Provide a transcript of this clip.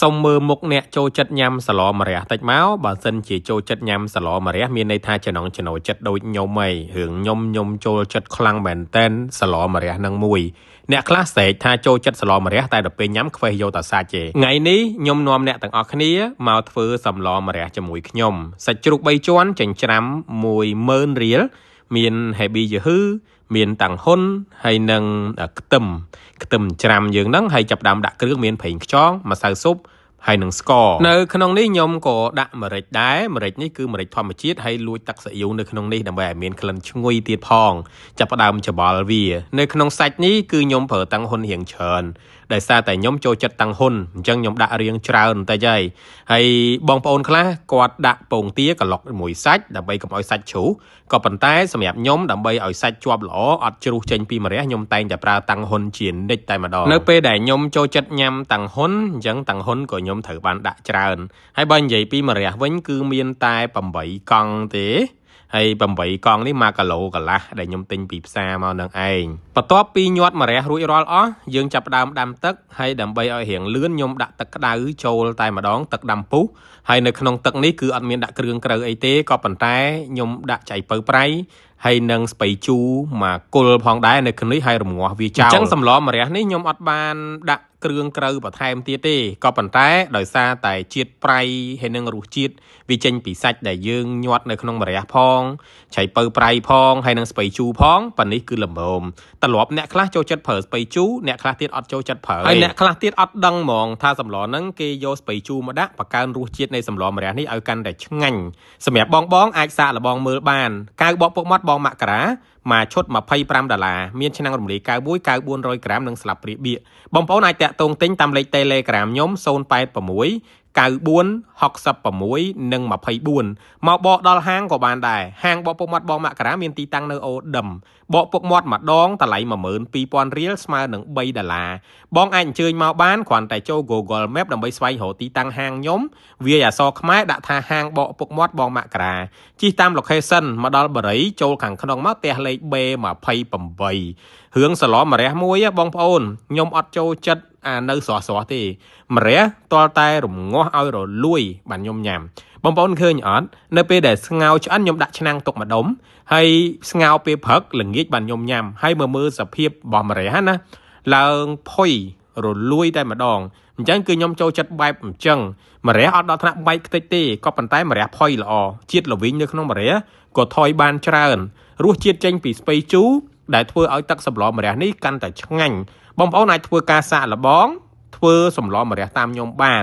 សុំមើលមុខអ្នកចូលចិត្តញ៉ាំសឡម្រះតិចមកបើសិនជាចូលចិត្តញ៉ាំសឡម្រះមានន័យថាចំណងចំណូលចិត្តដូចខ្ញុំហីរឿងខ្ញុំចូលចិត្តខ្លាំងមែនតែនសឡម្រះនឹងមួយអ្នកខ្លះស្រែកថាចូលចិត្តសឡម្រះតែដល់ពេលញ៉ាំខ្វេះយកតែសាច់ទេថ្ងៃនេះខ្ញុំនាំអ្នកទាំងអស់គ្នាមកធ្វើសម្លម្រះជាមួយខ្ញុំសាច់ជ្រូក3ជាន់ចិញ្ច្រាំ10000រៀលមានហេប៊ីយឺហ៊ឺមានតាំងហ៊ុនហើយនឹងខ្ទឹមច្រាំយើងហ្នឹងហើយចាប់ដើមដាក់គ្រឿងមានប្រេងខ្យងម្សៅស៊ុបហើយនឹងស្ករនៅក្នុងនេះខ្ញុំក៏ដាក់ម្រេចដែរម្រេចនេះគឺម្រេចធម្មជាតិហើយលួចទឹកស៊ីអ៊ូវនៅក្នុងនេះដើម្បីឲ្យមានក្លិនឈ្ងុយទៀតផងចាប់ផ្ដើមច្បល់វានៅក្នុងសាច់នេះគឺខ្ញុំប្រើតាំងហ៊ុនរៀងច្រើនដោយសារតែខ្ញុំចូលចិត្តតាំងហ៊ុនអញ្ចឹងខ្ញុំដាក់រៀងច្រើនបន្តិចហើយបងប្អូនខ្លះគាត់ដាក់ពងទាក្លុកមួយសាច់ដើម្បីកុំឲ្យសាច់ជ្រុះក៏ប៉ុន្តែសម្រាប់ខ្ញុំដើម្បីឲ្យសាច់ជាប់ល្អអត់ជ្រុះចេញពីម្រះខ្ញុំតែងតែប្រើតាំងហ៊ុនជានិច្ចតែម្ដងនៅពេលដែលខ្ញុំចូលចិត្តញ៉ាំតាំងហ៊ុនអញ្ចឹងតាំងហ៊ុនក៏ខ្ញុំត្រូវបានដាក់ច្រើនហើយបើនិយាយពីម្រះវិញគឺមានតែ8កង់ទេហើយ8កង់នេះ1គីឡូកន្លះដែលខ្ញុំទិញពីផ្សារមកនឹងឯងបន្ទាប់ពីញាត់ម្រះរួចរាល់អស់យើងចាប់ផ្ដើមដាំទឹកហើយដើម្បីឲ្យរាងលឿនខ្ញុំដាក់ទឹកក្តៅចូលតែម្ដងទឹកដាំពុះហើយនៅក្នុងទឹកនេះគឺអត់មានដាក់គ្រឿងក្រៅអីទេក៏ប៉ុន្តែខ្ញុំដាក់ចៃពៅប្រៃហើយនឹងស្ពៃជូរមកគល់ផងដែរនៅក្នុងនេះហើយរំងាស់វាចោលអញ្ចឹងសម្លម្រះនេះខ្ញុំអត់បានដាក់គ្រឿងក្រៅបន្ថែមទៀតទេក៏ប៉ុន្តែដោយសារតែជាតិប្រៃហើយនឹងរសជាតិវាចេញពីសាច់ដែលយើងញាត់នៅក្នុងម្រះផងឆៃពៅប្រៃផងហើយនឹងស្ពៃជូរផងប៉ានេះគឺល្មមត្រឡប់អ្នកខ្លះចូលចិត្តប្រើស្ពៃជូរអ្នកខ្លះទៀតអត់ចូលចិត្តប្រើហើយអ្នកខ្លះទៀតអត់ដឹងហ្មងថាសម្លហ្នឹងគេយកស្ពៃជូរមកដាក់បង្កើនរសជាតិនៃសម្លម្រះនេះឲ្យកាន់តែឆ្ងាញ់សម្រាប់បងអាចសាកល្បងមើលបានកៅបកពុកមាត់បងមករាមួយឈុត$25មានឆ្នាំងរំលាយកៅមួយកៅ400ក្រាមនិងស្លាបព្រាបៀកបងប្អូនអាចតាក់ទងទិញតាមលេខ Telegram ខ្ញុំ086 94 66និង24មកបកដល់ហាងក៏បានដែរហាងបកពុកមាត់បងមករាមានទីតាំងនៅអូដឹមបកពុកមាត់ម្ដងតម្លៃ12000រៀលស្មើនឹង$3បងអាចអញ្ជើញមកបានគ្រាន់តែចូល Google Map ដើម្បីស្វែងរកទីតាំងហាងខ្ញុំវាយអក្សរខ្មែរដាក់ថាហាងបកពុកមាត់បងមករាជិះតាម location មកដល់បរិយចូលខាងក្នុងមកផ្ទះលេខ B28 រឿងសឡម្រះមួយបងប្អូនខ្ញុំអត់ចូលចិត្តនៅស្រស់ទេម្រះតលតែរងាស់ឲ្យរលួយបាទខ្ញុំញ៉ាំបងប្អូនឃើញអត់នៅពេលដែលស្ងោរឆ្អិនខ្ញុំដាក់ឆ្នាំងទុកម្ដុំហើយស្ងោរពេលព្រឹកល្ងាចបាទខ្ញុំញ៉ាំហើយមើលសភាពរបស់ម្រះណាឡើងផុយរលួយតែម្ដងអញ្ចឹងគឺខ្ញុំចូលចិត្តបែបអញ្ចឹងម្រះអត់ដល់ថ្នាក់បែកខ្ទេចទេក៏ប៉ុន្តែម្រះផុយល្អជាតិល្វីងនៅក្នុងម្រះក៏ថយបានច្រើនរសជាតិចេញពីស្ពៃជូរដែលធ្វើឲ្យទឹកសម្លម្រះនេះកាន់តែឆ្ងាញ់បងប្អូនអាចធ្វើការសាកល្បងធ្វើសម្លម្រះតាមខ្ញុំបាន